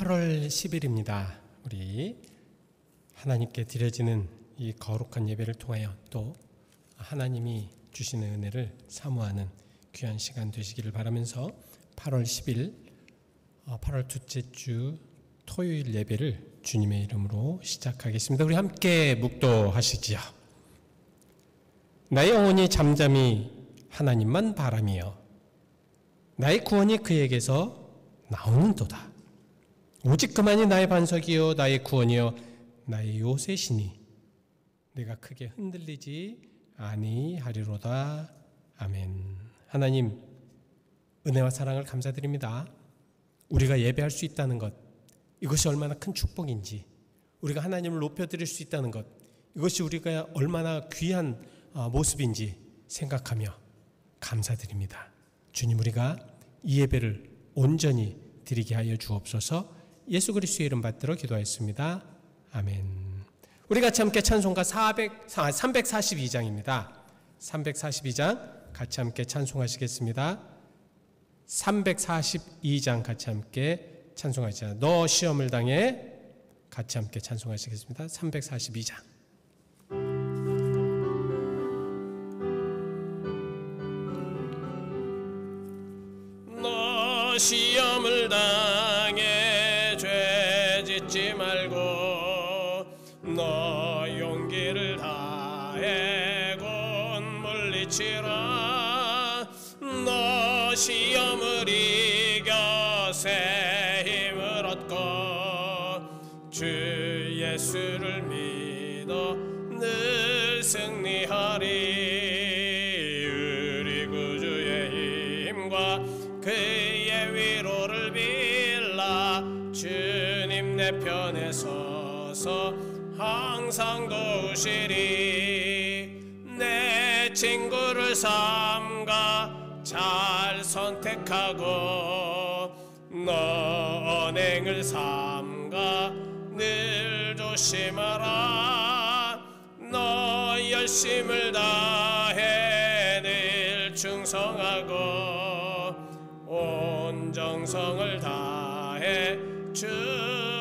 8월 10일입니다. 우리 하나님께 드려지는 이 거룩한 예배를 통하여 또 하나님이 주시는 은혜를 사모하는 귀한 시간 되시기를 바라면서 8월 10일 8월 둘째 주 토요일 예배를 주님의 이름으로 시작하겠습니다. 우리 함께 묵도하시지요. 나의 영혼이 잠잠히 하나님만 바라며 나의 구원이 그에게서 나오는도다. 오직 그만이 나의 반석이요 나의 구원이요 나의 요새시니 내가 크게 흔들리지 아니하리로다. 아멘. 하나님, 은혜와 사랑을 감사드립니다. 우리가 예배할 수 있다는 것, 이것이 얼마나 큰 축복인지, 우리가 하나님을 높여드릴 수 있다는 것, 이것이 우리가 얼마나 귀한 모습인지 생각하며 감사드립니다. 주님, 우리가 이 예배를 온전히 드리게 하여 주옵소서. 예수 그리스도의 이름 받들어 기도하였습니다. 아멘. 우리 같이 함께 찬송가 342장입니다. 342장 같이 함께 찬송하시겠습니다. 342장 같이 함께 찬송하시자. 너 시험을 당해 같이 함께 찬송하시겠습니다. 342장. 너 시험을 당해 죄 짓지 말고 너 용기를 다해 곧 물리치라. 너 시험을 이겨 새 힘을 얻고 주 예수를 믿어 늘 승리하리. 우리 구주의 힘과 그의 위로를 빌라. 주님 내 편에 서서 항상 도우시리. 내 친구를 삼가 잘 선택하고 너 언행을 삼가 늘 조심하라. 너 열심을 다해 늘 충성하고 온 정성을 다해 주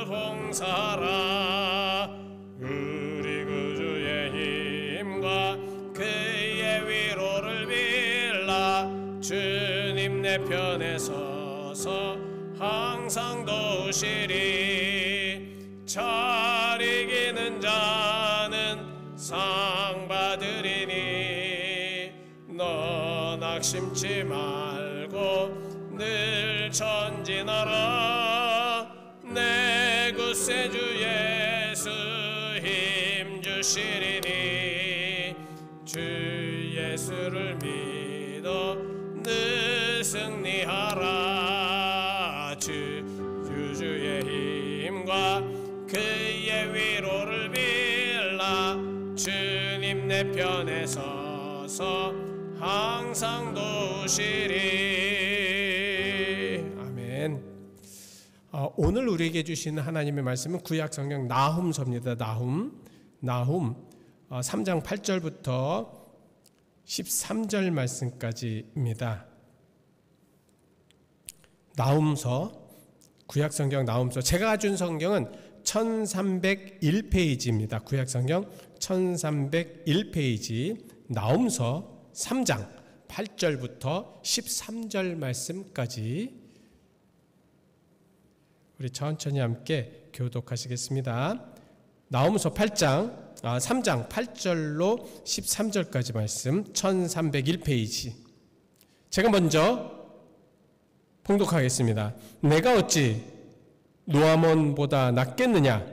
봉사하라. 우리 구주의 힘과 그의 위로를 빌라. 주님 내 편에 서서 항상 도우시리. 잘 이기는 자는 상 받으리니 너 낙심치 말고 늘 전진하라. 내 구세주 예수 힘 주시리니 주 예수를 믿어 늘 승리하라. 주의 힘과 그의 위로를 빌라. 주님 내 편에 서서 항상 도우시리. 아멘. 오늘 우리에게 주시는 하나님의 말씀은 구약 성경 나훔서입니다. 나훔 3장 8절부터 13절 말씀까지입니다. 나훔서, 구약 성경 나훔서. 제가 가진 성경은 1301페이지입니다. 구약 성경 1301페이지 나훔서 3장 8절부터 13절 말씀까지 우리 천천히 함께 교독하시겠습니다. 나훔서 3장 8절로 13절까지 말씀 1301페이지. 제가 먼저 봉독하겠습니다. 내가 어찌 노아몬보다 낫겠느냐?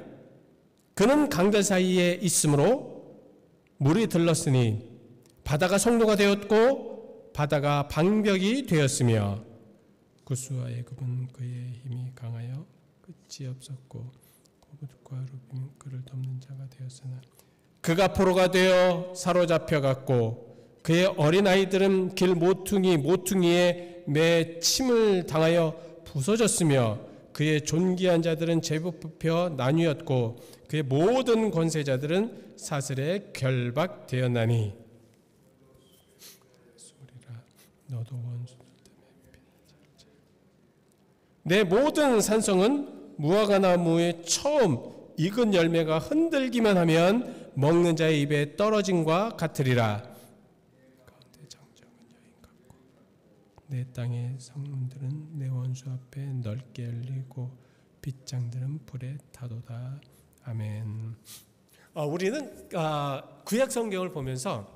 그는 강들 사이에 있으므로 물이 들렀으니 바다가 성로가 되었고 바다가 방벽이 되었으며 구스와 애굽은 그의 힘이 강하여 끝이 없었고 고붓과 루빔 그를 덮는 자가 되었으나 그가 포로가 되어 사로잡혀갔고 그의 어린아이들은 길 모퉁이에 매 침을 당하여 부서졌으며 그의 존귀한 자들은 제법부혀 나뉘었고 그의 모든 권세자들은 사슬에 결박되었나니 소리라 너도 원수들 때문에 내 모든 산성은 무화과 나무에 처음 익은 열매가 흔들기만 하면 먹는 자의 입에 떨어짐과 같으리라. 가운데 장정은 여인 같고 내 땅의 성문들은 내 원수 앞에 넓게 열리고 빗장들은 불에 타도다. 아멘. 우리는 구약 성경을 보면서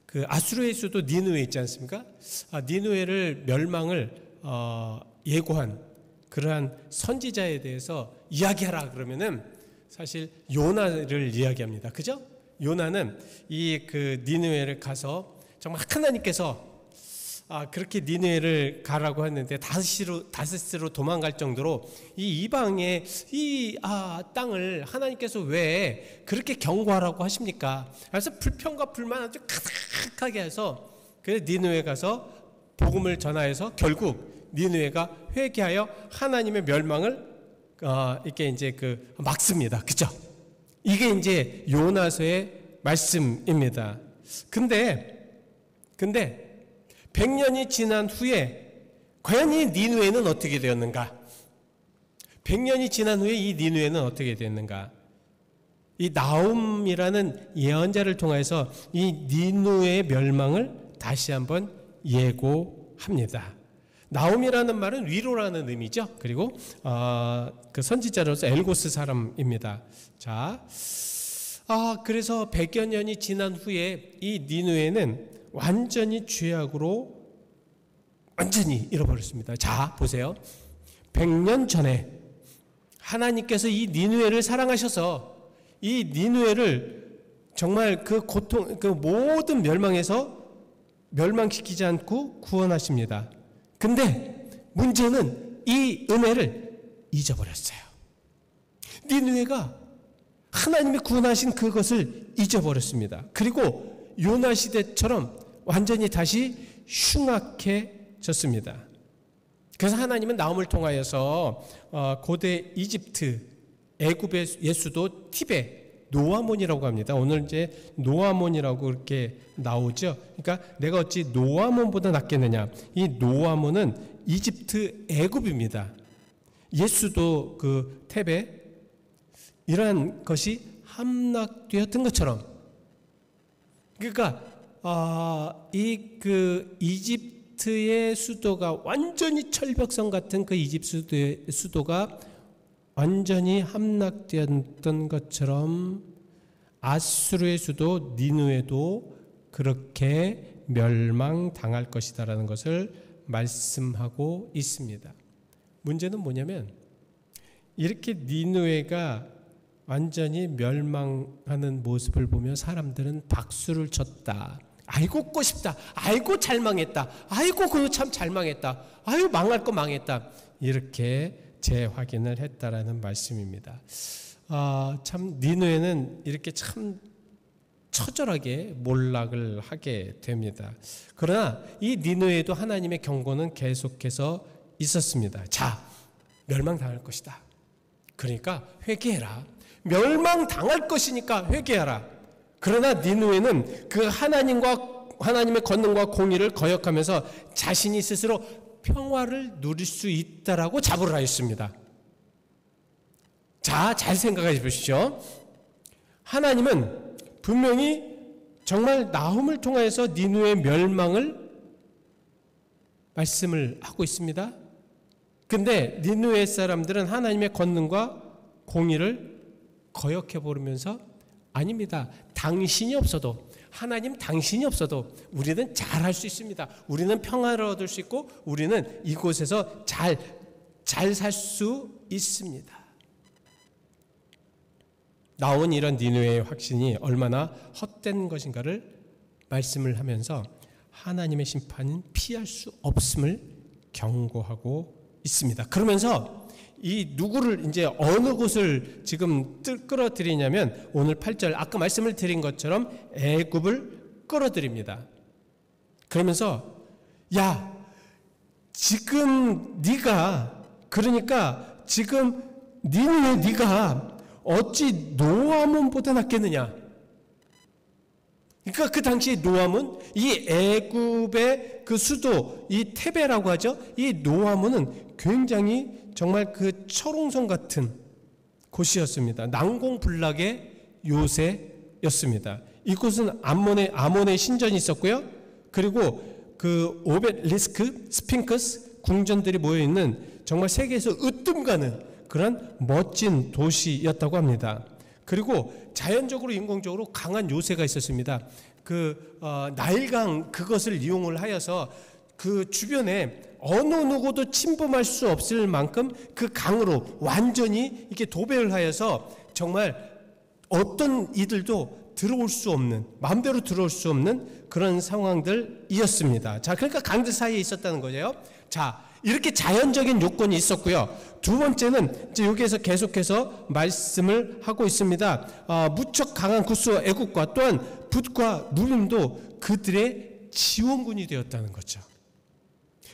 그 아수르의 수도 니느웨 있지 않습니까? 니느웨를 멸망을 예고한 그러한 선지자에 대해서 이야기하라 그러면은 사실 요나를 이야기합니다. 그죠? 요나는 이 그 니느웨를 가서 정말 하나님께서 그렇게 니느웨를 가라고 했는데 다시스로 도망갈 정도로 이 이방의 이 땅을 하나님께서 왜 그렇게 경고하라고 하십니까? 그래서 불평과 불만 아주 가득하게 해서 그래서 니느웨 가서 복음을 전하여서 결국 니느웨가 회개하여 하나님의 멸망을 이렇게 이제 막습니다. 그죠? 이게 이제 요나서의 말씀입니다. 근데 100년이 지난 후에 과연 이 니느웨는 어떻게 되었는가? 100년이 지난 후에 이 니느웨는 어떻게 되었는가? 이 나훔이라는 예언자를 통해서 이 니느웨의 멸망을 다시 한번 예고합니다. 나훔이라는 말은 위로라는 의미죠. 그리고 그 선지자로서 엘고스 사람입니다. 자, 그래서 100여 년이 지난 후에 이 니느웨는 완전히 죄악으로 완전히 잃어버렸습니다. 자, 보세요. 100년 전에 하나님께서 이 니느웨를 사랑하셔서 이 니느웨를 정말 그 고통, 그 모든 멸망에서 멸망시키지 않고 구원하십니다. 근데 문제는 이 은혜를 잊어버렸어요. 니느웨가 하나님이 구원하신 그것을 잊어버렸습니다. 그리고 요나 시대처럼 완전히 다시 흉악해졌습니다. 그래서 하나님은 나훔을 통하여서 고대 이집트, 애굽의 옛수도 티베, 노아몬이라고 합니다. 오늘 이제 노아몬이라고 그렇게 나오죠. 그러니까 내가 어찌 노아몬보다 낫겠느냐. 이 노아몬은 이집트 애굽입니다. 옛수도 그 테베 이러한 것이 함락되었던 것처럼, 그러니까 이 그 이집트의 수도가 완전히 철벽성 같은 그 이집트의 수도가 완전히 함락되었던 것처럼 아수르의 수도 니느웨도 그렇게 멸망당할 것이다라는 것을 말씀하고 있습니다. 문제는 뭐냐면 이렇게 니느웨가 완전히 멸망하는 모습을 보며 사람들은 박수를 쳤다. 아이고 꼬쉽다. 아이고 잘 망했다. 아이고 그거 참 잘 망했다. 아유 망할 거 망했다. 이렇게 재확인을 했다라는 말씀입니다. 참 니느웨는 이렇게 참 처절하게 몰락을 하게 됩니다. 그러나 이 니느웨에도 하나님의 경고는 계속해서 있었습니다. 자, 멸망당할 것이다. 그러니까 회개해라. 멸망당할 것이니까 회개하라. 그러나 니느웨는 그 하나님의 권능과 공의를 거역하면서 자신이 스스로 평화를 누릴 수 있다라고 자부를 하였습니다. 자, 잘 생각해 보시죠. 하나님은 분명히 정말 나훔을 통해서 니느웨의 멸망을 말씀을 하고 있습니다. 근데 니느웨 사람들은 하나님의 권능과 공의를 거역해 버리면서 아닙니다. 당신이 없어도, 하나님 당신이 없어도 우리는 잘할 수 있습니다. 우리는 평화를 얻을 수 있고 우리는 이곳에서 잘 살 수 있습니다. 나온 이런 니느웨의 확신이 얼마나 헛된 것인가를 말씀을 하면서 하나님의 심판은 피할 수 없음을 경고하고 있습니다. 그러면서 이 누구를 이제 어느 곳을 지금 끌어들이냐면 오늘 8절 아까 말씀을 드린 것처럼 애굽을 끌어들입니다. 그러면서 야 지금 네가 그러니까 지금 니느웨 네가 어찌 노아몬보다 낫겠느냐. 그러니까 그 당시 노아문, 이 애굽의 그 수도, 이 테베라고 하죠. 이 노아문은 굉장히 정말 그 철옹성 같은 곳이었습니다. 난공불락의 요새였습니다. 이곳은 아몬의 신전이 있었고요. 그리고 그 오벨리스크, 스핑크스 궁전들이 모여 있는 정말 세계에서 으뜸가는 그런 멋진 도시였다고 합니다. 그리고 자연적으로 인공적으로 강한 요새가 있었습니다. 나일강 그것을 이용을 하여서 그 주변에 어느 누구도 침범할 수 없을 만큼 그 강으로 완전히 이렇게 도배를 하여서 정말 어떤 이들도 들어올 수 없는, 마음대로 들어올 수 없는 그런 상황들이었습니다. 자, 그러니까 강들 사이에 있었다는 거예요. 자, 이렇게 자연적인 요건이 있었고요. 두 번째는 이제 여기에서 계속해서 말씀을 하고 있습니다. 무척 강한 구스와 애국과 또한 붓과 무빔도 그들의 지원군이 되었다는 거죠.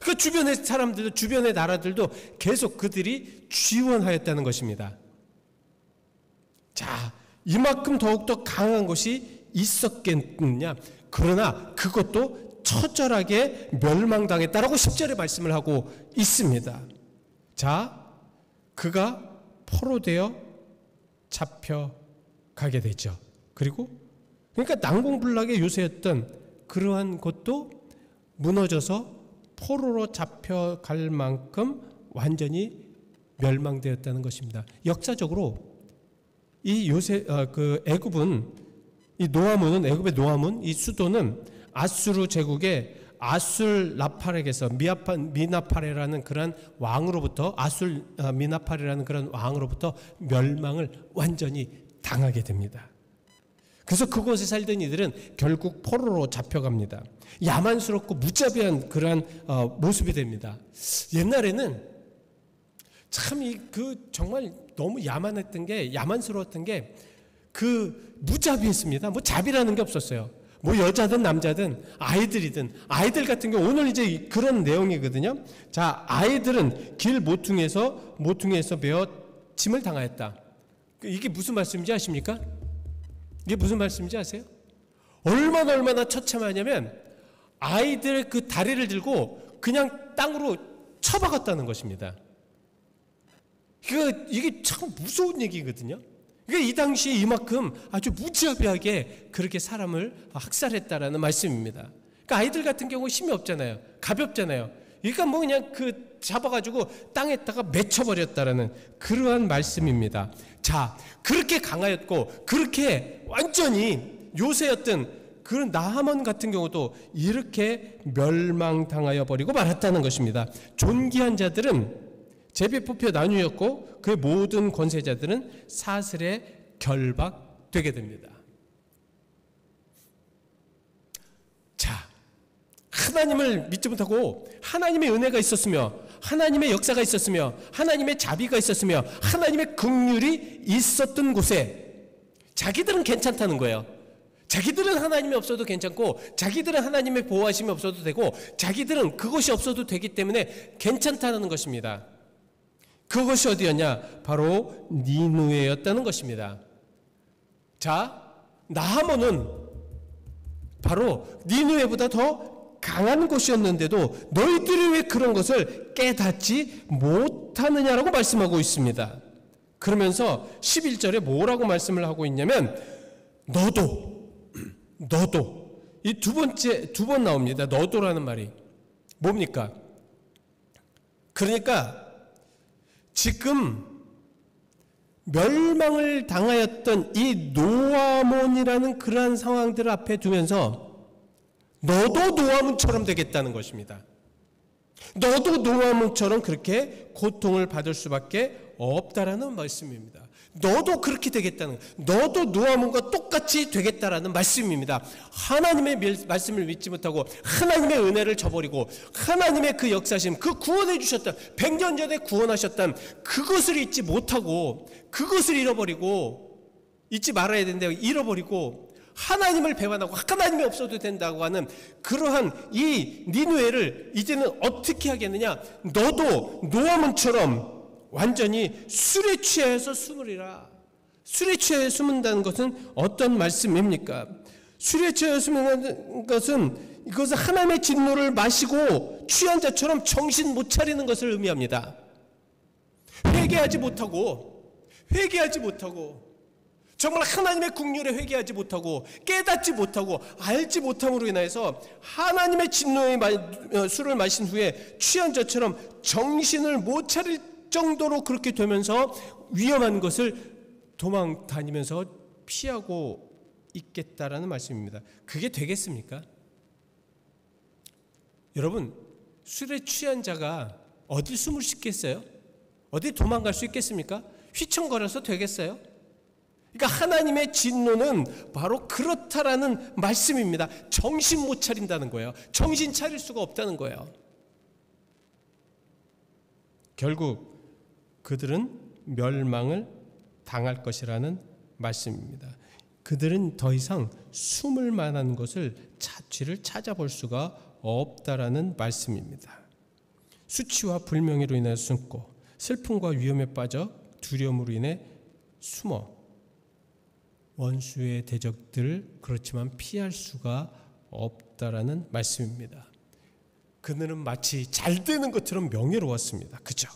그 주변의 사람들도, 주변의 나라들도 계속 그들이 지원하였다는 것입니다. 자, 이만큼 더욱더 강한 것이 있었겠느냐? 그러나 그것도 처절하게 멸망당했다라고 10절에 말씀을 하고 있습니다. 자, 그가 포로되어 잡혀가게 되죠. 그리고 그러니까 난공불락의 요새였던 그러한 것도 무너져서 포로로 잡혀갈 만큼 완전히 멸망되었다는 것입니다. 역사적으로 이 애굽은, 이 노아문은, 애굽의 노아문, 이 수도는 아수르 제국의 아술나팔에게서 미나파레라는 그런 왕으로부터, 미나파레라는 그런 왕으로부터 멸망을 완전히 당하게 됩니다. 그래서 그곳에 살던 이들은 결국 포로로 잡혀갑니다. 야만스럽고 무자비한 그러한 모습이 됩니다. 옛날에는 참 정말 너무 야만스러웠던 게 무자비했습니다. 뭐 자비라는 게 없었어요. 뭐 여자든 남자든 아이들이든, 아이들 같은 경우 오늘 이제 그런 내용이거든요. 자, 아이들은 길 모퉁이에서 베어 짐을 당하였다. 이게 무슨 말씀인지 아십니까? 이게 무슨 말씀인지 아세요? 얼마나 처참하냐면 아이들 그 다리를 들고 그냥 땅으로 쳐박았다는 것입니다. 이게 참 무서운 얘기거든요. 그러니까 이 당시에 이만큼 아주 무자비하게 그렇게 사람을 학살했다라는 말씀입니다. 그러니까 아이들 같은 경우 힘이 없잖아요. 가볍잖아요. 그러니까 뭐 그냥 잡아가지고 땅에다가 맺혀버렸다라는 그러한 말씀입니다. 자, 그렇게 강하였고 그렇게 완전히 요새였던 그런 나하몬 같은 경우도 이렇게 멸망당하여 버리고 말았다는 것입니다. 존귀한 자들은 제비 뽑혀 나뉘었고 그의 모든 권세자들은 사슬에 결박되게 됩니다. 자, 하나님을 믿지 못하고 하나님의 은혜가 있었으며 하나님의 역사가 있었으며 하나님의 자비가 있었으며 하나님의 긍휼이 있었던 곳에 자기들은 괜찮다는 거예요. 자기들은 하나님이 없어도 괜찮고 자기들은 하나님의 보호하심이 없어도 되고 자기들은 그것이 없어도 되기 때문에 괜찮다는 것입니다. 그것이 어디였냐? 바로 니느웨였다는 것입니다. 자, 나하몬은 바로 니느웨보다 더 강한 곳이었는데도 너희들이 왜 그런 것을 깨닫지 못하느냐라고 말씀하고 있습니다. 그러면서 11절에 뭐라고 말씀을 하고 있냐면 너도 이 두 번 나옵니다. 너도라는 말이 뭡니까? 그러니까 지금 멸망을 당하였던 이 노아몬이라는 그러한 상황들 앞에 두면서 너도 노아몬처럼 되겠다는 것입니다. 너도 노아몬처럼 그렇게 고통을 받을 수밖에 없다라는 말씀입니다. 너도 그렇게 되겠다는, 너도 노아몬과 똑같이 되겠다라는 말씀입니다. 하나님의 말씀을 믿지 못하고 하나님의 은혜를 저버리고 하나님의 그 역사심, 그 구원해 주셨던 100년 전에 구원하셨던 그것을 잊지 못하고 그것을 잃어버리고, 잊지 말아야 된다고 잃어버리고 하나님을 배반하고 하나님이 없어도 된다고 하는 그러한 이 니느웨를 이제는 어떻게 하겠느냐? 너도 노아몬처럼 완전히 술에 취해서 숨으리라. 술에 취해 숨는다는 것은 어떤 말씀입니까? 술에 취하였으면 것은 이것은 하나님의 진노를 마시고 취한 자처럼 정신 못 차리는 것을 의미합니다. 회개하지 못하고 정말 하나님의 긍휼에 회개하지 못하고 깨닫지 못하고 알지 못함으로 인해서 하나님의 진노의 술을 마신 후에 취한 자처럼 정신을 못 차릴 정도로 그렇게 되면서 위험한 것을 도망 다니면서 피하고 있겠다라는 말씀입니다. 그게 되겠습니까? 여러분, 술에 취한 자가 어디 숨을 쉬겠어요? 어디 도망갈 수 있겠습니까? 휘청거려서 되겠어요? 그러니까 하나님의 진노는 바로 그렇다라는 말씀입니다. 정신 못 차린다는 거예요. 정신 차릴 수가 없다는 거예요. 결국 그들은 멸망을 당할 것이라는 말씀입니다. 그들은 더 이상 숨을 만한 것을 자취를 찾아볼 수가 없다라는 말씀입니다. 수치와 불명예로 인해 숨고 슬픔과 위험에 빠져 두려움으로 인해 숨어 원수의 대적들을 그렇지만 피할 수가 없다라는 말씀입니다. 그들은 마치 잘 되는 것처럼 명예로웠습니다. 그죠?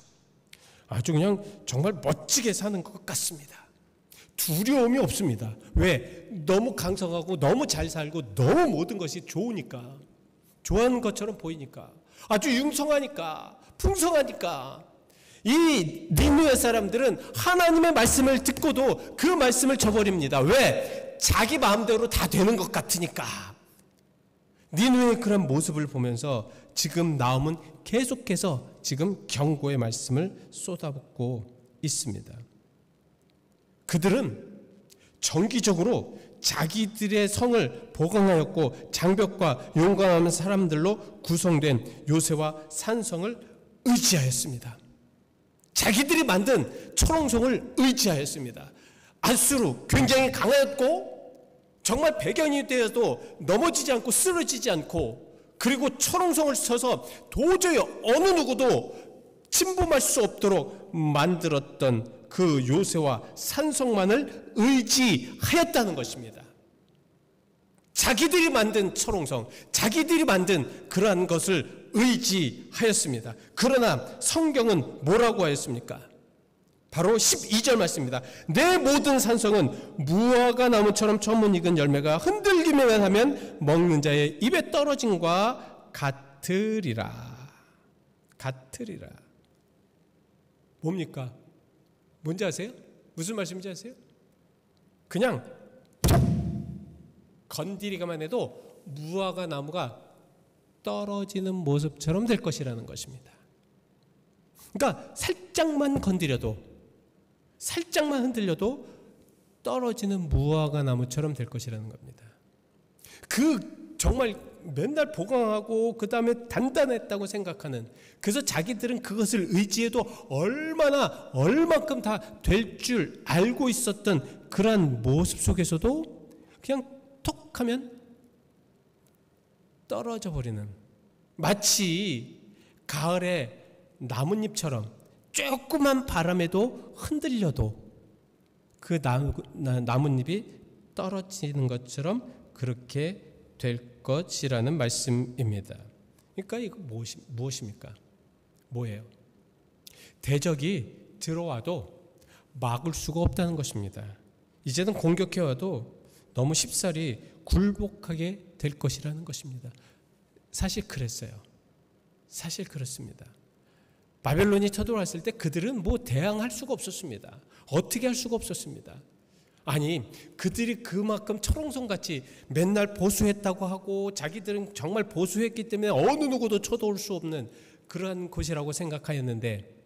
아주 그냥 정말 멋지게 사는 것 같습니다. 두려움이 없습니다. 왜? 너무 강성하고 너무 잘 살고 너무 모든 것이 좋으니까, 좋아하는 것처럼 보이니까, 아주 융성하니까, 풍성하니까. 이 니느웨 사람들은 하나님의 말씀을 듣고도 그 말씀을 저버립니다. 왜? 자기 마음대로 다 되는 것 같으니까. 니느웨의 그런 모습을 보면서 지금 나움은 계속해서 지금 경고의 말씀을 쏟아붓고 있습니다. 그들은 정기적으로 자기들의 성을 보강하였고 장벽과 용감한 사람들로 구성된 요새와 산성을 의지하였습니다. 자기들이 만든 초롱성을 의지하였습니다. 아수르 굉장히 강하였고 정말 배경이 되어도 넘어지지 않고 쓰러지지 않고, 그리고 초롱성을 쳐서 도저히 어느 누구도 침범할 수 없도록 만들었던 그 요새와 산성만을 의지하였다는 것입니다. 자기들이 만든 초롱성, 자기들이 만든 그러한 것을 의지하였습니다. 그러나 성경은 뭐라고 하였습니까? 바로 12절 말씀입니다. 내 모든 산성은 무화과 나무처럼 처음 익은 열매가 흔들리기만 하면 먹는 자의 입에 떨어짐과 같으리라. 같으리라. 뭡니까? 뭔지 아세요? 무슨 말씀인지 아세요? 그냥 건드리기만 해도 무화과 나무가 떨어지는 모습처럼 될 것이라는 것입니다. 그러니까 살짝만 건드려도, 살짝만 흔들려도 떨어지는 무화과 나무처럼 될 것이라는 겁니다. 그 정말 맨날 보강하고 그 다음에 단단했다고 생각하는, 그래서 자기들은 그것을 의지해도 얼만큼 다 될 줄 알고 있었던 그러한 모습 속에서도 그냥 톡 하면 떨어져 버리는, 마치 가을에 나뭇잎처럼 조그만 바람에도 흔들려도 그 나뭇잎이 떨어지는 것처럼 그렇게 될 것이라는 말씀입니다. 그러니까 이거 무엇입니까? 뭐예요? 대적이 들어와도 막을 수가 없다는 것입니다. 이제는 공격해와도 너무 쉽사리 굴복하게 될 것이라는 것입니다. 사실 그랬어요. 사실 그렇습니다. 바벨론이 쳐들어왔을 때 그들은 뭐 대항할 수가 없었습니다. 어떻게 할 수가 없었습니다. 아니, 그들이 그만큼 철옹성같이 맨날 보수했다고 하고 자기들은 정말 보수했기 때문에 어느 누구도 쳐들어올 수 없는 그러한 곳이라고 생각하였는데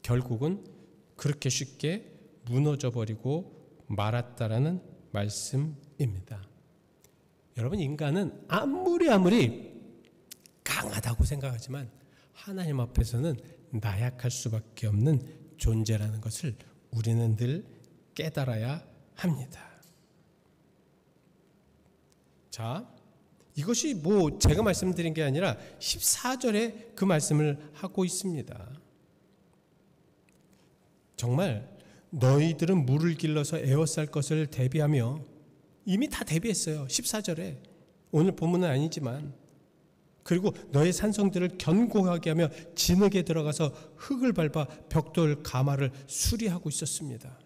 결국은 그렇게 쉽게 무너져버리고 말았다라는 말씀입니다. 여러분, 인간은 아무리 강하다고 생각하지만 하나님 앞에서는 나약할 수밖에 없는 존재라는 것을 우리는 늘 깨달아야 합니다. 자, 이것이 뭐 제가 말씀드린 게 아니라 14절에 그 말씀을 하고 있습니다. 정말 너희들은 물을 길러서 에워쌀 것을 대비하며 이미 다 대비했어요. 14절에. 오늘 본문은 아니지만. 그리고 너의 산성들을 견고하게 하며 진흙에 들어가서 흙을 밟아 벽돌 가마를 수리하고 있었습니다.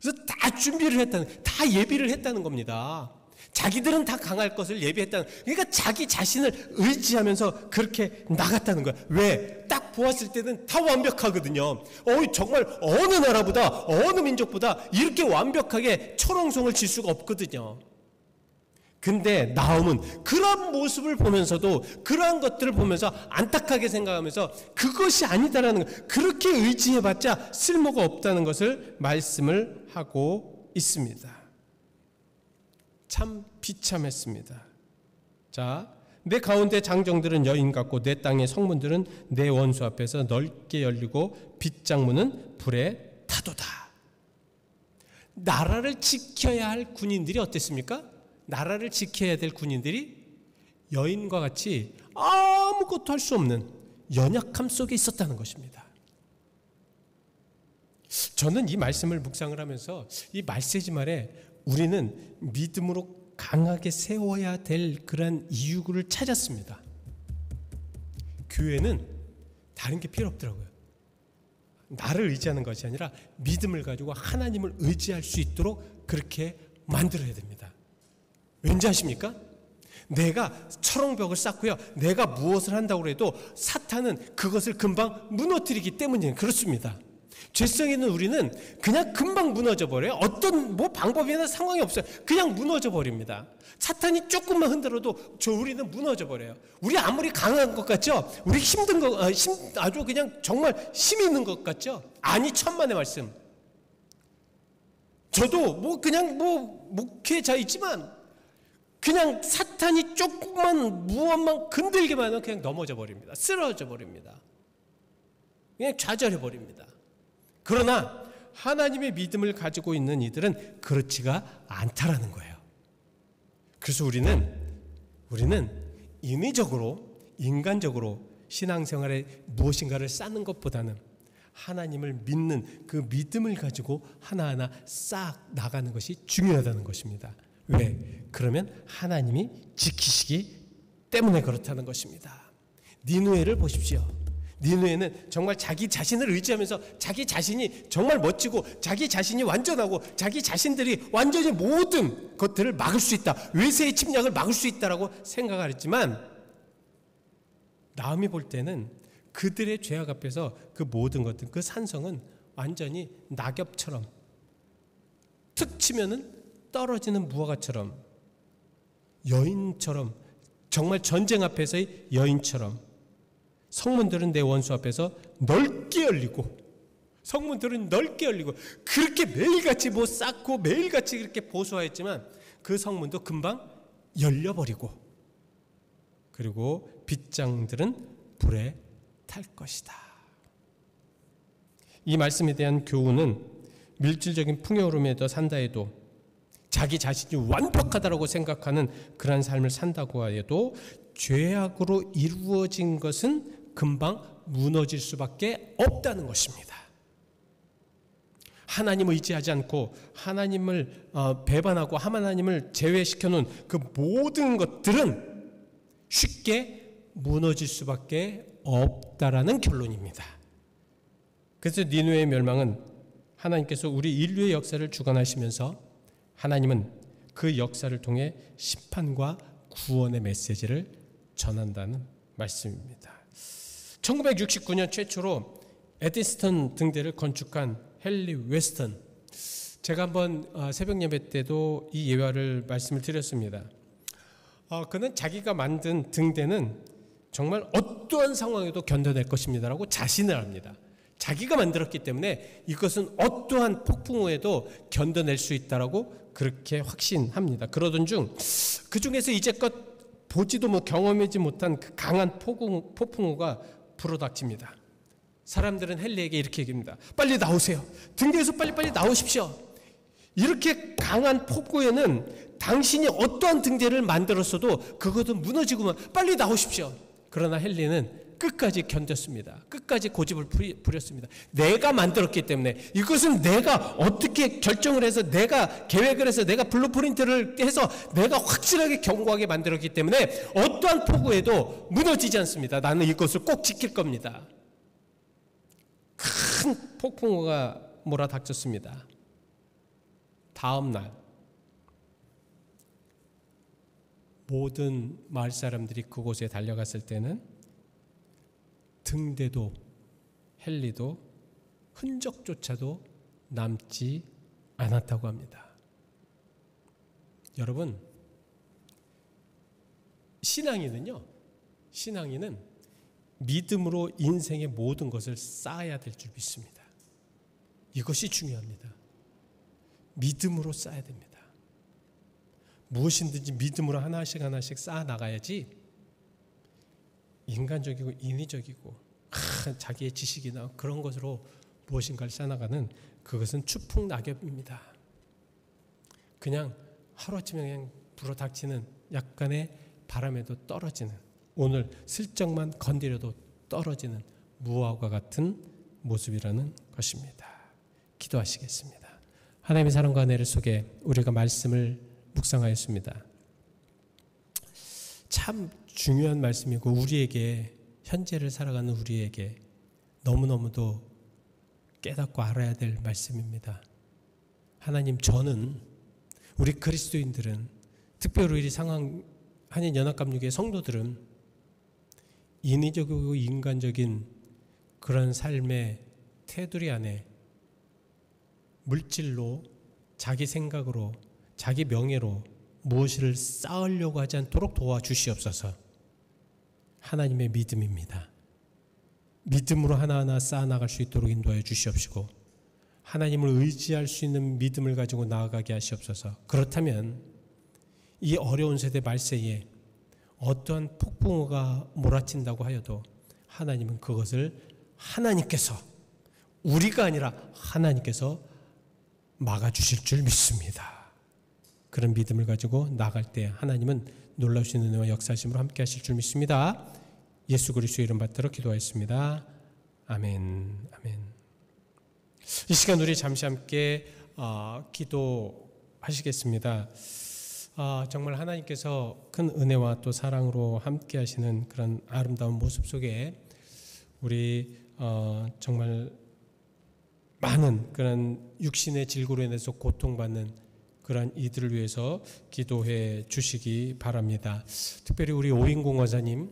그래서 다 준비를 했다는, 다 예비를 했다는 겁니다. 자기들은 다 강할 것을 예비했다는, 그러니까 자기 자신을 의지하면서 그렇게 나갔다는 거야. 왜? 딱 보았을 때는 다 완벽하거든요. 정말 어느 나라보다, 어느 민족보다 이렇게 완벽하게 초롱성을 질 수가 없거든요. 근데 나홈은 그런 모습을 보면서도, 그러한 것들을 보면서 안타깝게 생각하면서 그것이 아니다라는 것, 그렇게 의지해봤자 쓸모가 없다는 것을 말씀을 하고 있습니다. 참 비참했습니다. 자, 내 가운데 장정들은 여인 같고 내 땅의 성문들은 내 원수 앞에서 넓게 열리고 빗장문은 불에 타도다. 나라를 지켜야 할 군인들이 어땠습니까? 나라를 지켜야 될 군인들이 여인과 같이 아무것도 할 수 없는 연약함 속에 있었다는 것입니다. 저는 이 말씀을 묵상을 하면서 이 메시지 말에 우리는 믿음으로 강하게 세워야 될 그런 이유를 찾았습니다. 교회는 다른 게 필요 없더라고요. 나를 의지하는 것이 아니라 믿음을 가지고 하나님을 의지할 수 있도록 그렇게 만들어야 됩니다. 왠지 아십니까? 내가 철옹벽을 쌓고요, 내가 무엇을 한다고 해도 사탄은 그것을 금방 무너뜨리기 때문에 그렇습니다. 죄성 있는 우리는 그냥 금방 무너져 버려요. 어떤 방법이나 상황이 없어요. 그냥 무너져 버립니다. 사탄이 조금만 흔들어도 우리는 무너져 버려요. 우리 아무리 강한 것 같죠? 우리 힘든 거, 아주 그냥 정말 힘 있는 것 같죠? 아니, 천만의 말씀. 저도 그냥 목회자이지만 그냥 사탄이 조금만 무엇만 건들기만 하면 그냥 넘어져 버립니다. 쓰러져 버립니다. 그냥 좌절해 버립니다. 그러나 하나님의 믿음을 가지고 있는 이들은 그렇지가 않다라는 거예요. 그래서 우리는 인위적으로, 인간적으로 신앙생활에 무엇인가를 쌓는 것보다는 하나님을 믿는 그 믿음을 가지고 하나하나 싹 나가는 것이 중요하다는 것입니다. 왜? 그러면 하나님이 지키시기 때문에 그렇다는 것입니다. 니느웨를 보십시오. 니느웨는 정말 자기 자신을 의지하면서 자기 자신이 정말 멋지고 자기 자신이 완전하고 자기 자신들이 완전히 모든 것들을 막을 수 있다, 외세의 침략을 막을 수 있다라고 생각을 했지만, 나홈이 볼 때는 그들의 죄악 앞에서 그 모든 것들, 그 산성은 완전히 낙엽처럼 툭 치면은 떨어지는 무화과처럼, 여인처럼, 정말 전쟁 앞에서의 여인처럼, 성문들은 내 원수 앞에서 넓게 열리고, 성문들은 넓게 열리고, 그렇게 매일같이 쌓고 매일같이 그렇게 보수하였지만 그 성문도 금방 열려버리고, 그리고 빗장들은 불에 탈 것이다. 이 말씀에 대한 교훈은 물질적인 풍요로움에 산다 해도, 자기 자신이 완벽하다고 생각하는 그런 삶을 산다고 해도 죄악으로 이루어진 것은 금방 무너질 수밖에 없다는 것입니다. 하나님을 의지하지 않고 하나님을 배반하고 하나님을 제외시켜 놓은 그 모든 것들은 쉽게 무너질 수밖에 없다라는 결론입니다. 그래서 니느웨의 멸망은 하나님께서 우리 인류의 역사를 주관하시면서 하나님은 그 역사를 통해 심판과 구원의 메시지를 전한다는 말씀입니다. 1969년 최초로 에디스턴 등대를 건축한 헨리 웨스턴, 제가 한번 새벽 예배 때도 이 예화를 말씀을 드렸습니다. 그는 자기가 만든 등대는 정말 어떠한 상황에도 견뎌낼 것입니다라고 자신을 합니다. 자기가 만들었기 때문에 이것은 어떠한 폭풍우에도 견뎌낼 수 있다라고 그렇게 확신합니다. 그러던 중 그 중에서 이제껏 보지도 경험하지 못한 그 강한 폭풍우가 불어닥칩니다. 사람들은 헨리에게 이렇게 얘기합니다. 빨리 나오세요. 등대에서 빨리빨리 나오십시오. 이렇게 강한 폭우에는 당신이 어떠한 등대를 만들었어도 그것은 무너지고만 빨리 나오십시오. 그러나 헨리는 끝까지 견뎠습니다. 끝까지 고집을 부렸습니다. 내가 만들었기 때문에, 이것은 내가 어떻게 결정을 해서, 내가 계획을 해서, 내가 블루프린트를 해서 내가 확실하게 견고하게 만들었기 때문에 어떠한 폭우에도 무너지지 않습니다. 나는 이것을 꼭 지킬 겁니다. 큰 폭풍우가 몰아닥쳤습니다. 다음 날 모든 마을 사람들이 그곳에 달려갔을 때는 등대도 헬리도 흔적조차도 남지 않았다고 합니다. 여러분, 신앙인은 믿음으로 인생의 모든 것을 쌓아야 될 줄 믿습니다. 이것이 중요합니다. 믿음으로 쌓아야 됩니다. 무엇이든지 믿음으로 하나씩 쌓아 나가야지 인간적이고 인위적이고 자기의 지식이나 그런 것으로 무엇인가를 쌓아나가는, 그것은 추풍 낙엽입니다. 그냥 하루아침에 그냥 불어닥치는 약간의 바람에도 떨어지는, 오늘 슬쩍만 건드려도 떨어지는 무화과 같은 모습이라는 것입니다. 기도하시겠습니다. 하나님의 사랑과 은혜를 속에 우리가 말씀을 묵상하였습니다. 참 중요한 말씀이고, 우리에게, 현재를 살아가는 우리에게 너무너무도 깨닫고 알아야 될 말씀입니다. 하나님, 저는, 우리 그리스도인들은, 특별히 우리 한인연합감육의 성도들은 인위적이고 인간적인 그런 삶의 테두리 안에 물질로, 자기 생각으로, 자기 명예로 무엇을 쌓으려고 하지 않도록 도와주시옵소서. 하나님의 믿음입니다. 믿음으로 하나하나 쌓아나갈 수 있도록 인도하여 주시옵시고, 하나님을 의지할 수 있는 믿음을 가지고 나아가게 하시옵소서. 그렇다면 이 어려운 세대 말세에 어떠한 폭풍우가 몰아친다고 하여도 하나님은 그것을 하나님께서, 우리가 아니라 하나님께서 막아주실 줄 믿습니다. 그런 믿음을 가지고 나갈 때 하나님은 놀라우신 은혜와 역사하심으로 함께 하실 줄 믿습니다. 예수 그리스도의 이름 받들어 기도하였습니다. 아멘. 아멘. 이 시간 우리 잠시 함께 기도하시겠습니다. 정말 하나님께서 큰 은혜와 또 사랑으로 함께 하시는 그런 아름다운 모습 속에 우리 정말 많은 그런 육신의 질고로 인해서 고통받는 그러한 이들을 위해서 기도해 주시기 바랍니다. 특별히 우리 오인공 원사님,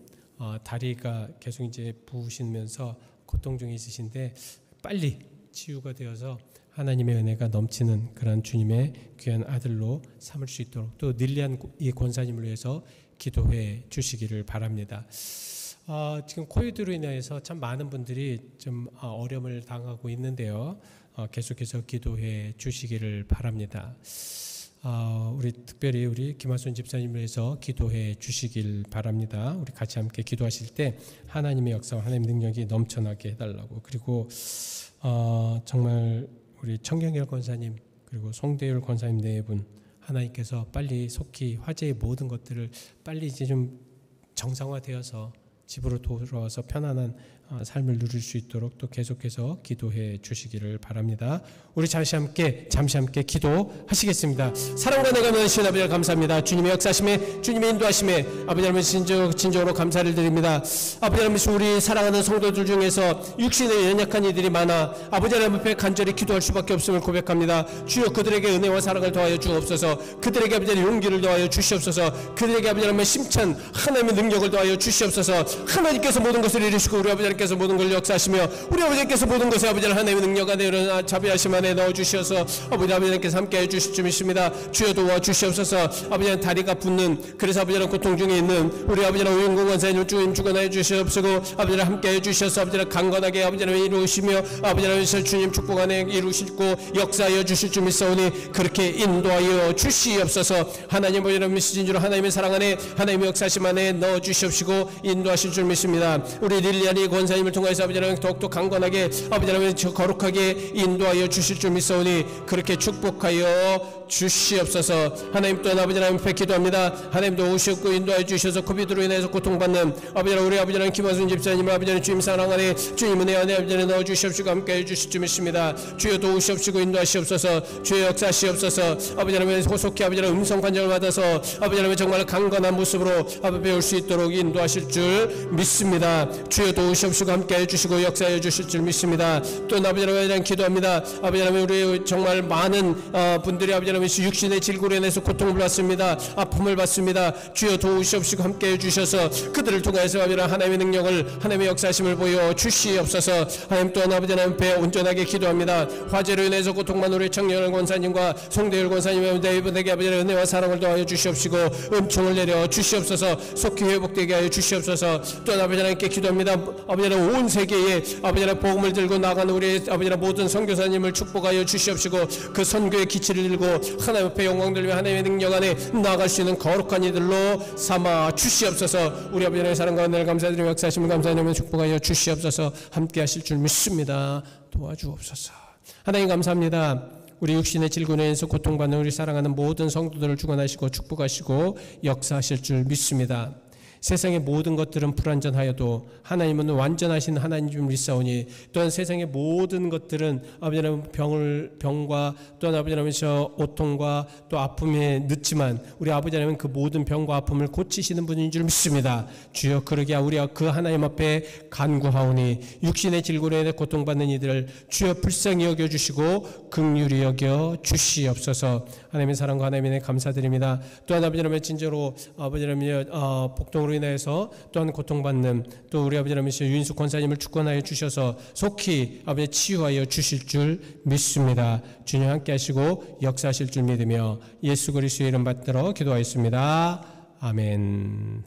다리가 계속 이제 부으시면서 고통 중에 있으신데 빨리 치유가 되어서 하나님의 은혜가 넘치는 그런 주님의 귀한 아들로 삼을 수 있도록, 또 닐리안 이 권사님을 위해서 기도해 주시기를 바랍니다. 지금 코비드로 인해서 참 많은 분들이 좀 어려움을 당하고 있는데요. 계속해서 기도해 주시기를 바랍니다. 우리 특별히 우리 김하순 집사님을 위해서 기도해 주시길 바랍니다. 우리 같이 함께 기도하실 때 하나님의 역사와 하나님의 능력이 넘쳐나게 해달라고, 그리고 정말 우리 청경열 권사님 그리고 송대율 권사님 네 분, 하나님께서 빨리 속히 화제의 모든 것들을 빨리 이제 좀 정상화되어서 집으로 돌아와서 편안한 삶을 누릴 수 있도록 또 계속해서 기도해 주시기를 바랍니다. 우리 잠시 함께 기도하시겠습니다. 사랑과 내가 면하시는 아버지 감사합니다. 주님의 역사심에, 주님의 인도하심에 아버지 하나님 진정으로 감사를 드립니다. 아버지 하나님, 우리 사랑하는 성도들 중에서 육신에 연약한 이들이 많아 아버지 하나님 앞에 간절히 기도할 수밖에 없음을 고백합니다. 주여, 그들에게 은혜와 사랑을 더하여 주옵소서. 그들에게 아버지 하나님 용기를 더하여 주시옵소서. 그들에게 아버지 하나님 심찬 하나님의 능력을 더하여 주시옵소서. 하나님께서 모든 것을 이루시고 우리 아버지 하나님께서 모든 걸 역사하시며 우리 아버지께서 모든 것을 아버지 하나님의 능력 안에 자비하심 안에 넣어주셔서 아버지 하나님께서 함께해 주실 줄 믿습니다. 주여 도와주시옵소서. 아버지 하나님, 다리가 붓는, 그래서 아버지 하나님 고통 중에 있는 우리 아버지 하나님 오영공 원사님 주임 주관하여 주시옵시고 아버지 하나님 함께해 주셔서 아버지 하나님 강건하게 아버지 하나님 이루시며 아버지 하나님 주님 축복 안에 이루시고 역사하여 주실 줄 믿사오니 그렇게 인도하여 주시옵소서. 하나님 아버지 하나님 시즌주로 하나님의 사랑 안에 하나님의 역사심 안에 넣어주시옵시고 인도하실 줄 믿습니다. 우리 릴리안이 권사님을 통해서 아버지 하나님 더욱더 강건하게 아버지 하나님 거룩하게 인도하여 주실 줄 믿사오니 그렇게 축복하여 주시옵소서. 하나님 또한 아버지 하나님 앞에 기도합니다. 하나님도 오셨고 인도하여 주셔서 코비드로 인해서 고통받는 아버지 하나님 우리 아버지 하나님 김원순 집사님을 아버지 하나님 주님 사랑 안에 주님 은혜 안에 아버지 하나님 넣어주시옵시고 함께해 주실 줄 믿습니다. 주여 도우시옵시고 인도하시옵소서. 주여 역사하시옵소서. 아버지 하나님 호속히 아버지 하나님 음성 판정을 받아서 아버지 하나님 정말 강건한 모습으로 아버지 배울 수 있도록 인도하실 줄 믿습니다. 주여 도우시옵시고 함께해 주시고 역사해 주실 줄 믿습니다. 또 아버지 하나님에 대한 기도합니다. 아버지 하나님 우리 정말 많은 분들이 아버지 하나님 육신의 질고로 인해서 고통을 받습니다. 아픔을 받습니다. 주여 도우시옵시고 함께해 주셔서 그들을 통해서 아버지 하나님의 능력을 하나님의 역사심을 보여 주시옵소서. 하나님 또한 아버지 하나님 앞에 온전하게 기도합니다. 화재로 인해서 고통받는 우리 청년을 권사님과 송대율 권사님의 이분에게 아버지 하나님 은혜와 사랑을 더하여 주시옵시고 은총을 내려 주시옵소서. 속히 회복되게 하여 주시옵소서. 또한 아버지 하나님께 기도합니다. 아버지 하나님 온 세계에 아버지 하나님 복음을 들고 나가는 우리 아버지 하나님 모든 선교사님을 축복하여 주시옵시고 그 선교의 기치를 들고 하나님 앞에 영광 돌리며 하나님의 능력 안에 나아갈 수 있는 거룩한 이들로 삼아 주시옵소서. 우리 아버지 하나님의 사랑과 은혜를 감사드리며 역사하심을 감사드리며 축복하여 주시옵소서. 함께 하실 줄 믿습니다. 도와주옵소서. 하나님 감사합니다. 우리 육신의 질군에서 고통받는 우리 사랑하는 모든 성도들을 주관하시고 축복하시고 역사하실 줄 믿습니다. 세상의 모든 것들은 불완전하여도 하나님은 완전하신 하나님을 믿사오니 또한 세상의 모든 것들은 아버지 하나님 병과 또한 아버지 하나님 고통과 또 아픔에 늦지만 우리 아버지 하나님은 그 모든 병과 아픔을 고치시는 분인 줄 믿습니다. 주여 그러기야 우리가 그 하나님 앞에 간구하오니 육신의 질고로 인해 고통받는 이들을 주여 불쌍히 여겨주시고 긍휼히 여겨 주시옵소서. 하나님의 사랑과 하나님의 감사드립니다. 또한 아버지 하나님의 진짜로 아버지 하나님의 복통으로 인해서 또한 고통받는 또 우리 아버지 하나님 유인숙 권사님을 축원하여 주셔서 속히 아버지 치유하여 주실 줄 믿습니다. 주님 함께 하시고 역사하실 줄 믿으며 예수 그리스도의 이름 받들어 기도하였습니다. 아멘.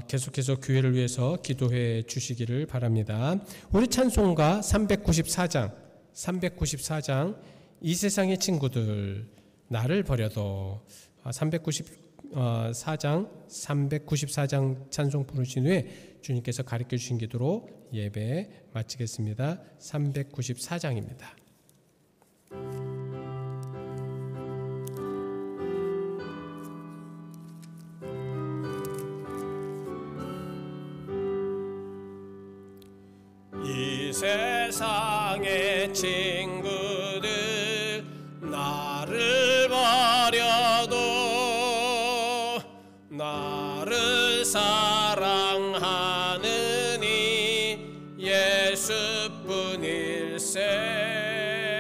계속해서 교회를 위해서 기도해 주시기를 바랍니다. 우리 찬송가 394장 이 세상의 친구들 나를 버려도 394장 찬송 부르신 후에 주님께서 가르쳐 주신 기도로 예배 마치겠습니다. 394장입니다. 이 세상의 친구들 나를 버려도 나를 사랑하는 이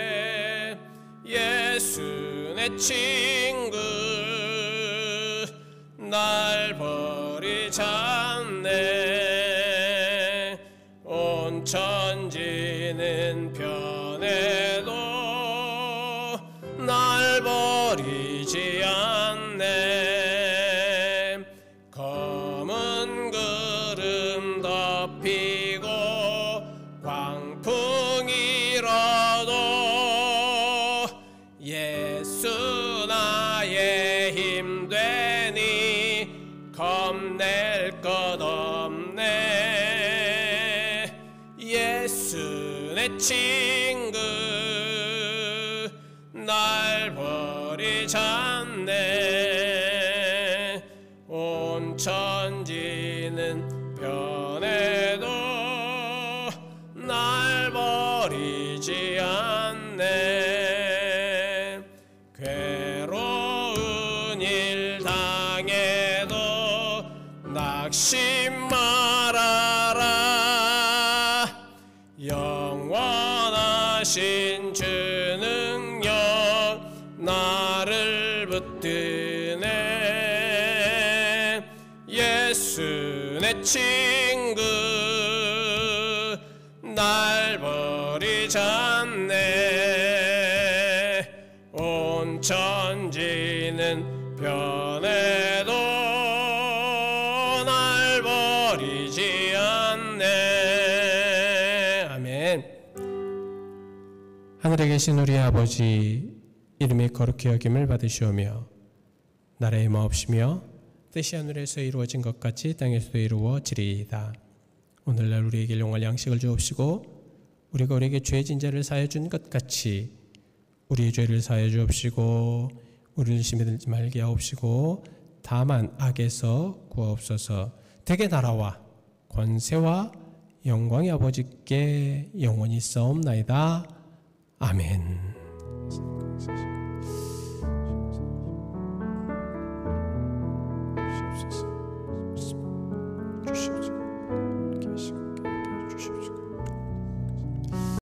예수뿐일세. 예수 내 친구 날 버리지 않네. 온 천지는 변해도 날 버리지 않네. 검은 구름 덮이고 광풍이라도 예수 나의 힘 되니 겁낼 것 없네. 예수 내 친구 날 버리지 않네. 온 천지는 변해도 날 버리지 않네. 괴로운 일 당해도 낙심 말아라. 영원하신 주 능력 나를 붙드네. 예수 내 친구 날 버리지 않네. 온 천지는 변해도 날 버리지 않네. 아멘. 하늘에 계신 우리 아버지 이름이 거룩히 여김을 받으시오며 나라의 마옵시며 뜻이 하늘에서 이루어진 것 같이 땅에서도 이루어지리이다. 오늘날 우리에게 일용할 양식을 주옵시고 우리가 우리에게 죄 진자를 사하여 준 것 같이 우리의 죄를 사하여 주옵시고 우리를 심에 들지 말게 하옵시고 다만 악에서 구하옵소서. 대개 나라와 권세와 영광의 아버지께 영원히 있사옵나이다. 아멘. 주시옵소서.